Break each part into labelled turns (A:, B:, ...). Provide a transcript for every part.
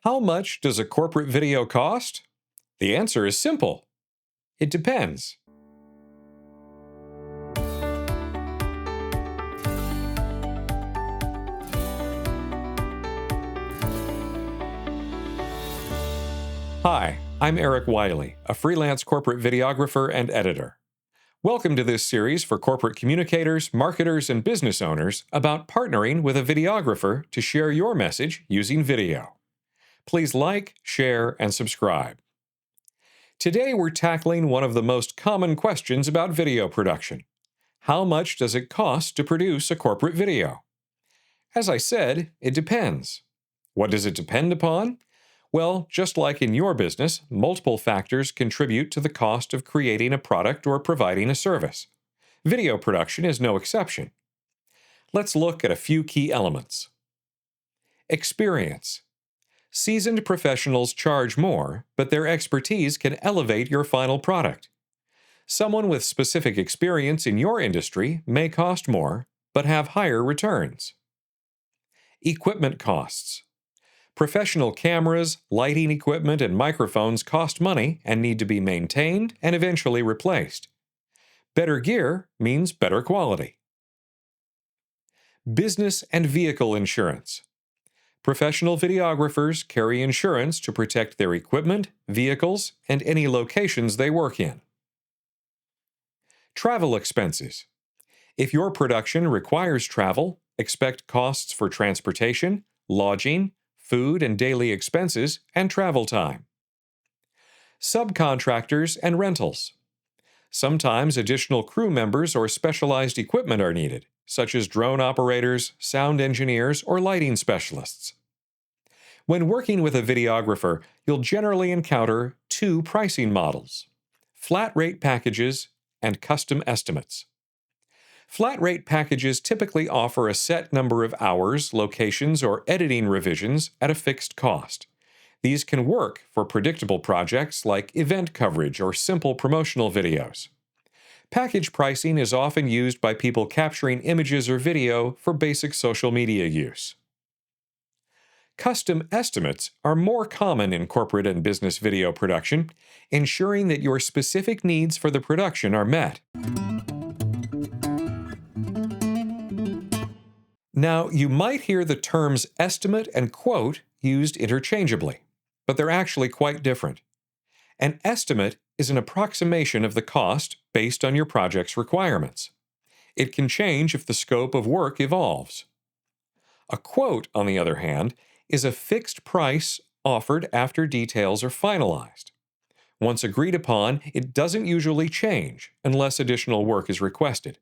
A: How much does a corporate video cost? The answer is simple. It depends. Hi, I'm Eric Wylie, a freelance corporate videographer and editor. Welcome to this series for corporate communicators, marketers, and business owners about partnering with a videographer to share your message using video. Please like, share, and subscribe. Today we're tackling one of the most common questions about video production. How much does it cost to produce a corporate video? As I said, it depends. What does it depend upon? Well, just like in your business, multiple factors contribute to the cost of creating a product or providing a service. Video production is no exception. Let's look at a few key elements. Experience. Seasoned professionals charge more, but their expertise can elevate your final product. Someone with specific experience in your industry may cost more, but have higher returns. Equipment costs. Professional cameras, lighting equipment, and microphones cost money and need to be maintained and eventually replaced. Better gear means better quality. Business and vehicle insurance. Professional videographers carry insurance to protect their equipment, vehicles, and any locations they work in. Travel expenses. If your production requires travel, expect costs for transportation, lodging, food and daily expenses, and travel time. Subcontractors and rentals. Sometimes additional crew members or specialized equipment are needed, such as drone operators, sound engineers, or lighting specialists. When working with a videographer, you'll generally encounter two pricing models: flat rate packages and custom estimates. Flat rate packages typically offer a set number of hours, locations, or editing revisions at a fixed cost. These can work for predictable projects like event coverage or simple promotional videos. Package pricing is often used by people capturing images or video for basic social media use. Custom estimates are more common in corporate and business video production, ensuring that your specific needs for the production are met. Now, you might hear the terms estimate and quote used interchangeably, but they're actually quite different. An estimate is an approximation of the cost based on your project's requirements. It can change if the scope of work evolves. A quote, on the other hand, is a fixed price offered after details are finalized. Once agreed upon, it doesn't usually change unless additional work is requested.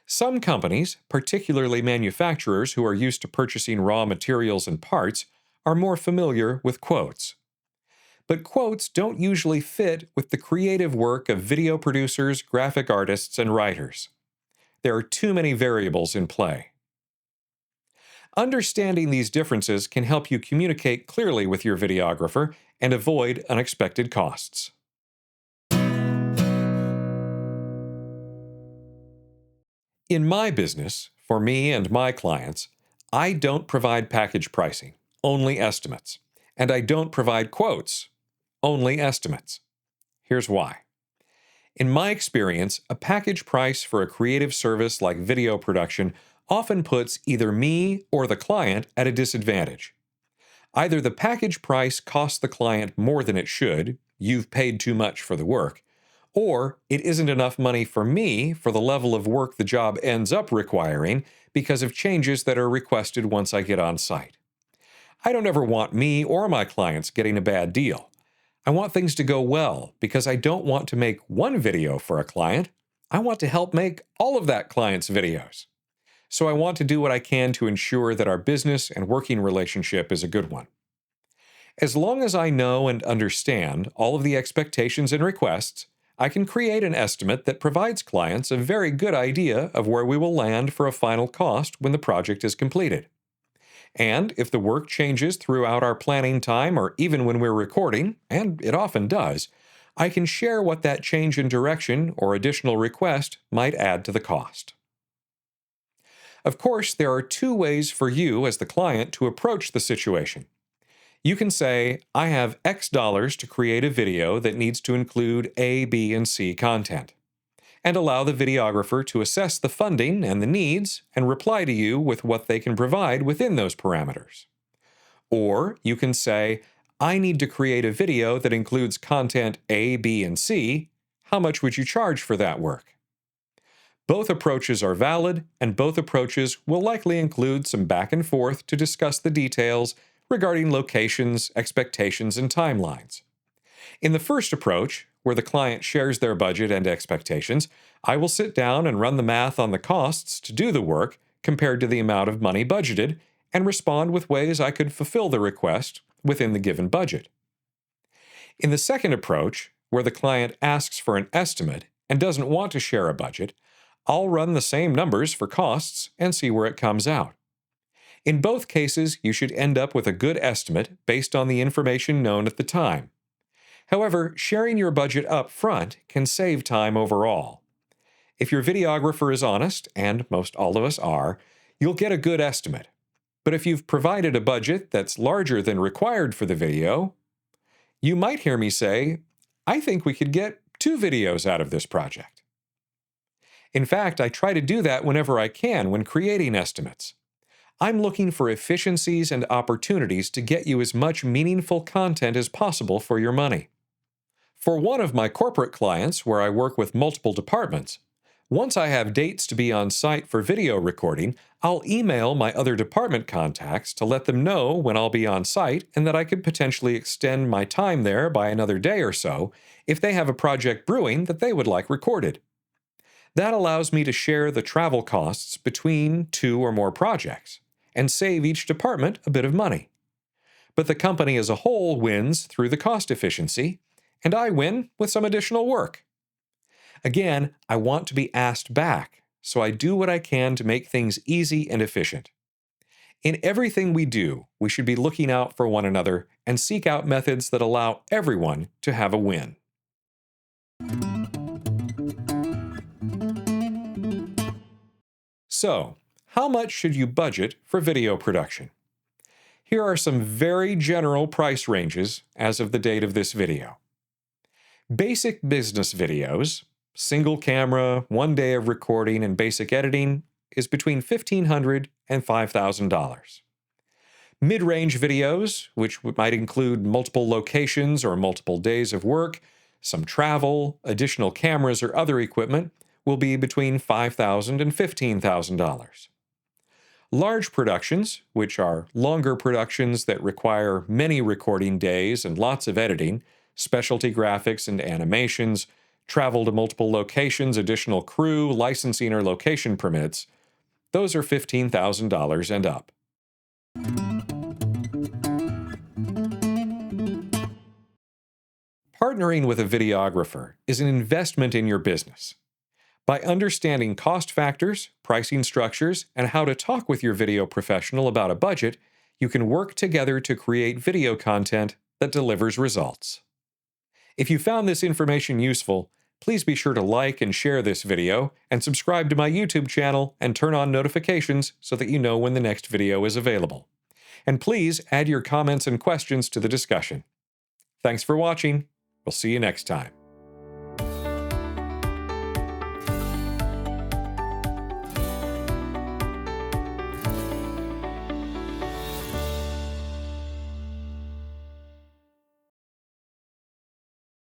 A: Some companies, particularly manufacturers who are used to purchasing raw materials and parts, are more familiar with quotes. But quotes don't usually fit with the creative work of video producers, graphic artists, and writers. There are too many variables in play. Understanding these differences can help you communicate clearly with your videographer and avoid unexpected costs. In my business, for me and my clients, I don't provide package pricing, only estimates. And I don't provide quotes, only estimates. Here's why. In my experience, a package price for a creative service like video production often puts either me or the client at a disadvantage. Either the package price costs the client more than it should, you've paid too much for the work, or it isn't enough money for me for the level of work the job ends up requiring because of changes that are requested once I get on site. I don't ever want me or my clients getting a bad deal. I want things to go well because I don't want to make one video for a client. I want to help make all of that client's videos. So I want to do what I can to ensure that our business and working relationship is a good one. As long as I know and understand all of the expectations and requests, I can create an estimate that provides clients a very good idea of where we will land for a final cost when the project is completed. And if the work changes throughout our planning time or even when we're recording, and it often does, I can share what that change in direction or additional request might add to the cost. Of course, there are two ways for you as the client to approach the situation. You can say, I have X dollars to create a video that needs to include A, B, and C content, and allow the videographer to assess the funding and the needs and reply to you with what they can provide within those parameters. Or you can say, I need to create a video that includes content A, B, and C. How much would you charge for that work? Both approaches are valid, and both approaches will likely include some back and forth to discuss the details regarding locations, expectations, and timelines. In the first approach, where the client shares their budget and expectations, I will sit down and run the math on the costs to do the work compared to the amount of money budgeted and respond with ways I could fulfill the request within the given budget. In the second approach, where the client asks for an estimate and doesn't want to share a budget, I'll run the same numbers for costs and see where it comes out. In both cases, you should end up with a good estimate based on the information known at the time. However, sharing your budget up front can save time overall. If your videographer is honest, and most all of us are, you'll get a good estimate. But if you've provided a budget that's larger than required for the video, you might hear me say, I think we could get 2 videos out of this project. In fact, I try to do that whenever I can when creating estimates. I'm looking for efficiencies and opportunities to get you as much meaningful content as possible for your money. For one of my corporate clients, where I work with multiple departments, once I have dates to be on site for video recording, I'll email my other department contacts to let them know when I'll be on site and that I could potentially extend my time there by another day or so if they have a project brewing that they would like recorded. That allows me to share the travel costs between 2 or more projects and save each department a bit of money. But the company as a whole wins through the cost efficiency, and I win with some additional work. Again, I want to be asked back, so I do what I can to make things easy and efficient. In everything we do, we should be looking out for one another and seek out methods that allow everyone to have a win. So, how much should you budget for video production? Here are some very general price ranges as of the date of this video. Basic business videos, single camera, 1 day of recording, and basic editing is between $1,500 and $5,000. Mid-range videos, which might include multiple locations or multiple days of work, some travel, additional cameras, or other equipment, will be between $5,000 and $15,000. Large productions, which are longer productions that require many recording days and lots of editing, specialty graphics and animations, travel to multiple locations, additional crew, licensing, or location permits, those are $15,000 and up. Partnering with a videographer is an investment in your business. By understanding cost factors, pricing structures, and how to talk with your video professional about a budget, you can work together to create video content that delivers results. If you found this information useful, please be sure to like and share this video, and subscribe to my YouTube channel and turn on notifications so that you know when the next video is available. And please add your comments and questions to the discussion. Thanks for watching. We'll see you next time.